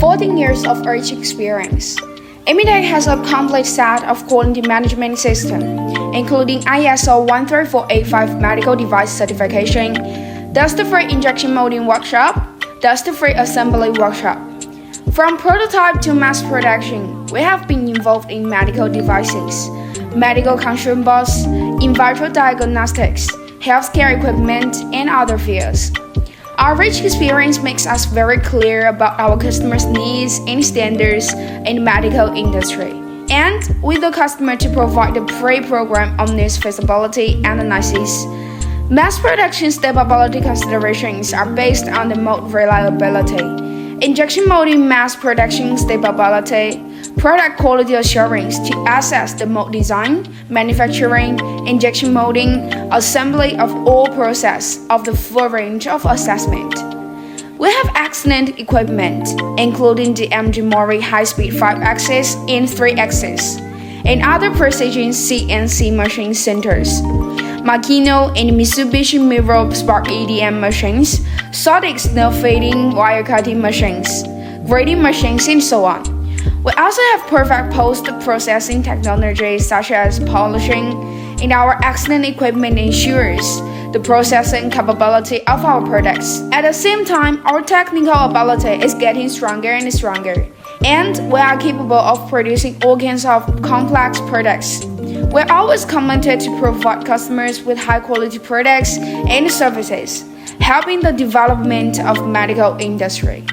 14 years of rich experience. Emitech has a complete set of quality management system, including ISO 13485 medical device certification, dust-free injection molding workshop, dust-free assembly workshop. From prototype to mass production, we have been involved in medical devices, medical consumables, in vitro diagnostics, healthcare equipment, and other fields. Our rich experience makes us very clear about our customers' needs and standards in the medical industry, and with the customer to provide the pre-programmed omnis feasibility analysis. Mass production stability considerations are based on the mold reliability, injection molding mass production stability, product quality assurance to assess the mold design, manufacturing, injection molding, assembly of all process of the full range of assessment. We have excellent equipment, including the MG Mori high-speed 5-axis and 3-axis, and other precision CNC machine centers, Makino and Mitsubishi Miro Spark EDM machines, Sodix nail fading wire cutting machines, grading machines, and so on. We also have perfect post-processing technology such as polishing, and our excellent equipment ensures the processing capability of our products. At the same time, our technical ability is getting stronger and stronger, and we are capable of producing all kinds of complex products. We're always committed to provide customers with high-quality products and services, helping the development of medical industry.